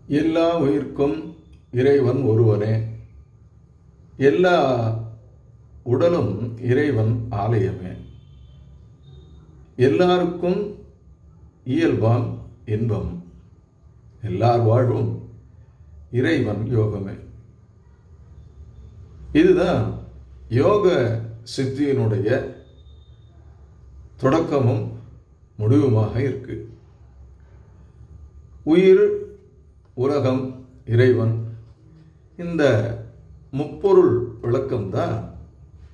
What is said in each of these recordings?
எல்லா உயிர்க்கும் இறைவன் ஒருவனே. எல்லா உடலும் இறைவன் ஆலயமே. எல்லாருக்கும் இயல்பான் இன்பம். எல்லார் வாழ்வும் இறைவன் யோகமே. இதுதான் யோக சித்தியினுடைய தொடக்கமும் முடிவுமாக இருக்கு. உயிர், உலகம், இறைவன், இந்த முப்பொருள் விளக்கம்தான்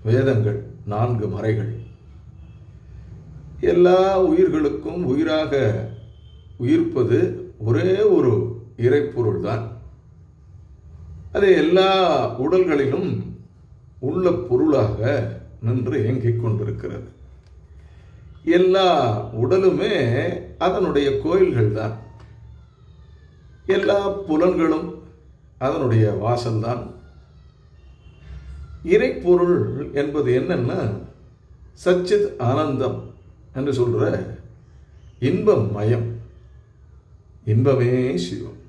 வேதங்கள், 4 மறைகள். எல்லா உயிர்களுக்கும் உயிராக உயிர்ப்பது ஒரே ஒரு இறைப்பொருள் தான். அது எல்லா உடல்களிலும் உள்ள பொருளாக நின்று இயங்கிக் கொண்டிருக்கிறது. எல்லா உடலுமே அதனுடைய கோயில்கள் தான். எல்லா புலன்களும் அதனுடைய வாசல்தான். இறைப்பொருள் என்பது என்னன்னா, சச்சித் ஆனந்தம் என்று சொல்ற இன்பம் மயம். இன்பமே சிவம்.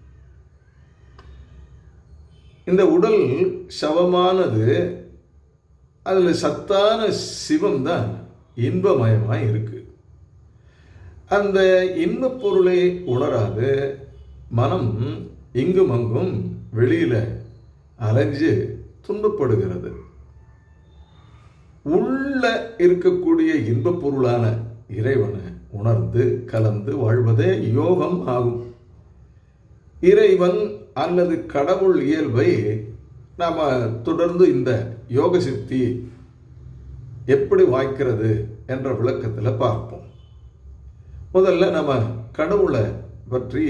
இந்த உடல் சவமானது, அதில் சத்தான சிவம் தான் இன்பமயமாய் இருக்கு. அந்த இன்பப் பொருளை உணராது மனம் இங்கும் அங்கும் வெளியில அலைஞ்சு துன்பப்படுகிறது. உள்ள இருக்கக்கூடிய இன்பப் பொருளான இறைவனை உணர்ந்து கலந்து வாழ்வதே யோகம் ஆகும். இறைவன் அல்லது கடவுள் இயல்பை நாம் தொடர்ந்து இந்த யோக சித்தி எப்படி வாய்க்கிறது என்ற விளக்கத்தில் பார்ப்போம். முதல்ல நம்ம கடவுளை பற்றி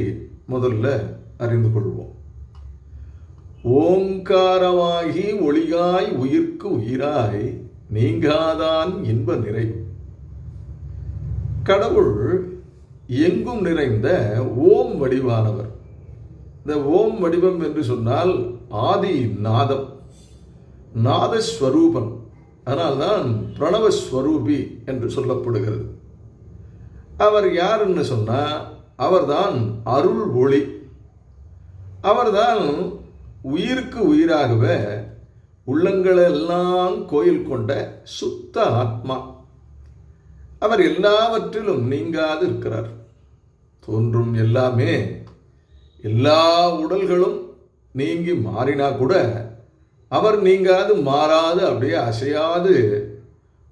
முதல்ல அறிந்து கொள்வோம். ஓங்காரமாகி ஒளியாய் உயிர்க்கு உயிராய் நீங்காதான் இன்ப நிறைவு. கடவுள் எங்கும் நிறைந்த ஓம் வடிவானவர். இந்த ஓம் வடிவம் என்று சொன்னால் ஆதி நாதம், நாதஸ்வரூபம். அதனால்தான் பிரணவஸ்வரூபி என்று சொல்லப்படுகிறது. அவர் யாருன்னு சொன்னா, அவர்தான் அருள் ஒளி. அவர்தான் உயிருக்கு உயிராகவே உள்ளங்களெல்லாம் கோயில் கொண்ட சுத்த ஆத்மா. அவர் எல்லாவற்றிலும் நீங்காது இருக்கிறார். தோன்றும் எல்லாமே, எல்லா உடல்களும் நீங்கி மாறினா கூட அவர் நீங்காது மாறாது அப்படியே அசையாது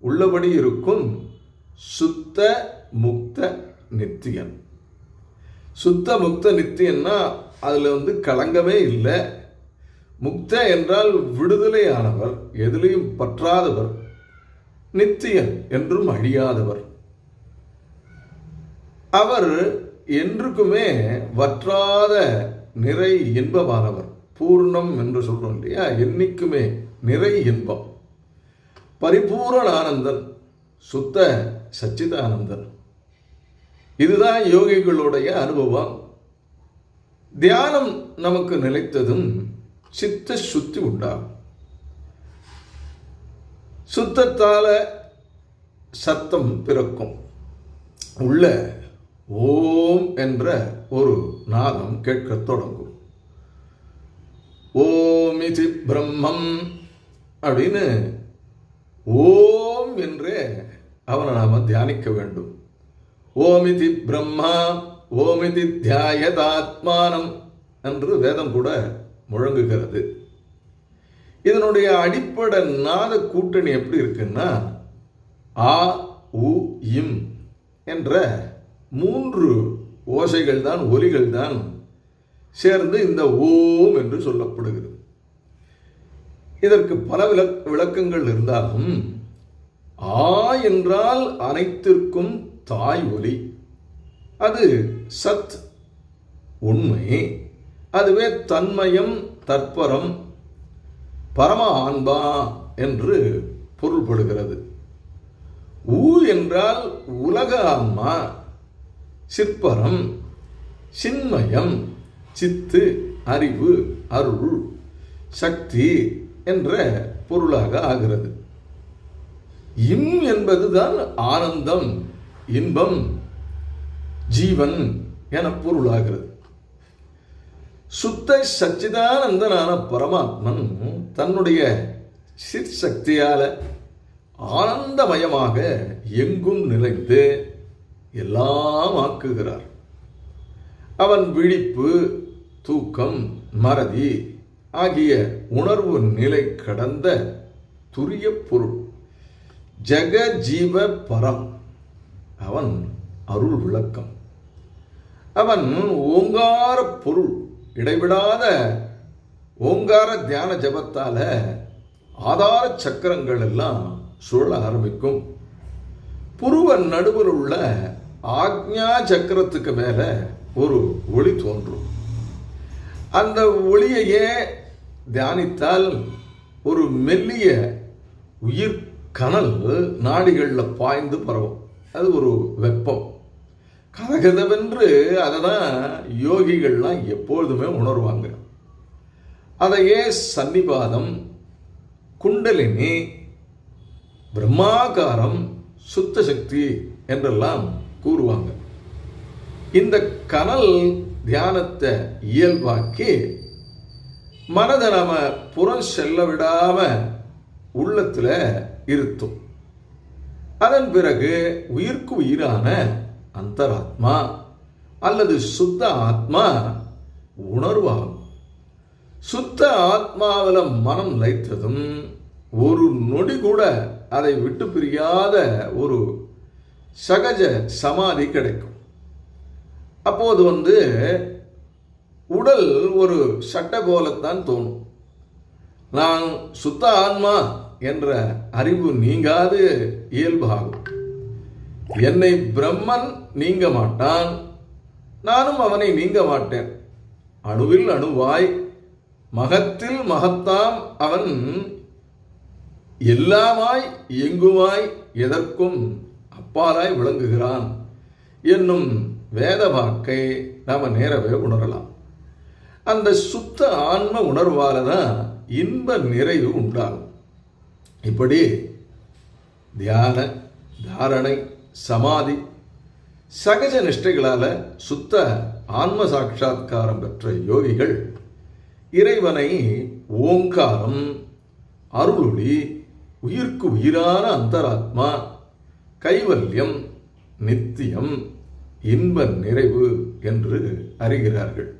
உள்ளபடி இருக்கும் சுத்த முக்த நித்தியன். சுத்த முக்த நித்தியன்னா அதில் களங்கமே இல்லை. முக்த என்றால் விடுதலையானவர், எதிலையும் பற்றாதவர். நித்தியன் என்றும் அழியாதவர். அவர் என்றுக்குமே வற்றாத நிறை இன்பமானவர். பூர்ணம் என்று சொல்றோம் இல்லையா, என்னைக்குமே நிறை இன்பம். பரிபூரண ஆனந்தன், சுத்த சச்சிதானந்தன். இதுதான் யோகிகளுடைய அனுபவம். தியானம் நமக்கு நிலைத்ததும் சித்த சுத்தி உண்டாகும். சுத்தத்தால சத்தம் பிறக்கும். உள்ள ஓம் என்ற ஒரு நாதம் கேட்கத் தொடங்கும். ஓமிதி பிரம்மம் அப்படின்னு ஓம் என்றே அவனை நாம தியானிக்க வேண்டும். ஓமிதி பிரம்மா ஓமிதி தியாயதாத்மானம் என்று வேதம் கூட முழங்குகிறது. இதனுடைய அடிப்படை நாத கூட்டணி எப்படி இருக்குன்னா, ஆ உ இம் என்ற 3 ஓசைகள் தான், ஒலிகள் தான் சேர்ந்து இந்த ஓம் என்று சொல்லப்படுகிறது. இதற்கு பல விளக்கங்கள் இருந்தாலும், ஆ என்றால் அனைத்திற்கும் தாய் ஒலி. அது சத், உண்மை. அதுவே தன்மயம், தற்பரம், பரம ஆன்பா என்று பொருள்படுகிறது. ஊ என்றால் உலக ஆன்மா, சிற்பரம், சின்மயம், சித்து, அறிவு, அருள், சக்தி என்ற பொருளாக ஆகிறது. இம் என்பதுதான் ஆனந்தம், இன்பம், ஜீவன் என பொருளாகிறது. சுத்த சச்சிதானந்தனான பரமாத்மன் தன்னுடைய சிற்சக்தியால ஆனந்தமயமாக எங்கும் நிறைந்து எல்லாம் ஆக்குகிறார். அவன் விழிப்பு, தூக்கம், மறதி ஆகிய உணர்வு நிலை கடந்த துரிய பொருள் ஜெக ஜீவ பரம். அவன் அருள் விளக்கம். அவன் ஓங்கார பொருள். இடைவிடாத ஓங்கார தியான ஜபத்தால ஆதார சக்கரங்கள் எல்லாம் சுழல ஆரம்பிக்கும். புருவ நடுவில் உள்ள ஆக்ஞா சக்கரத்துக்கு மேல ஒரு ஒளி தோன்றும். அந்த ஒளியையே தியானித்தால் ஒரு மெல்லிய உயிர் கனல் நாடிகளில் பாய்ந்து பரவும். அது ஒரு வெப்பம். கதகதவென்று அதை தான் யோகிகள்லாம் எப்பொழுதுமே உணர்வாங்க. அதையே சன்னிபாதம், குண்டலினி, பிரம்மாகாரம், சுத்த சக்தி என்றெல்லாம் கூறுவாங்க. இந்த கனல் தியானத்தை இயல்பாக்கி மனதை நாம புறம் செல்ல விடாம உள்ளத்தில் இருத்தும். அதன் பிறகு உயிர்க்கு உயிரான அந்தராத்மா அல்லது சுத்த ஆத்மா உணர்வாகும். சுத்த ஆத்மாவில் மனம் லைத்ததும் ஒரு நொடி கூட அதை விட்டு பிரியாத ஒரு சகஜ சமாதி கிடைக்கும். அப்போது உடல் ஒரு சட்டை போலத்தான் தோணும். நான் சுத்த ஆன்மா என்ற அறிவு நீங்காது இயல்பாகும். என்னை பிரம்மன் நீங்க மாட்டான், நானும் அவனை நீங்க மாட்டேன். அணுவில் அணுவாய், மகத்தில் மகத்தாம் அவன் எல்லாமாய் எங்குமாய் எதற்கும் அப்பாலாய் விளங்குகிறான் என்னும் வேத வாக்கை நாம நேரவே உணரலாம். அந்த சுத்த ஆன்ம உணர்வால தான் இன்ப நிறைவு உண்டாகும். இப்படி தியான, தாரணை, சமாதி, சகஜ நிஷ்டைகளால சுத்த ஆன்ம சாட்சா்காரம் பெற்ற யோகிகள் இறைவனை ஓங்காரம், அருளொளி, உயிர்க்கு உயிரான அந்தராத்மா, கைவல்யம், நித்தியம், இன்ப நிறைவு என்று அறிகிறார்கள்.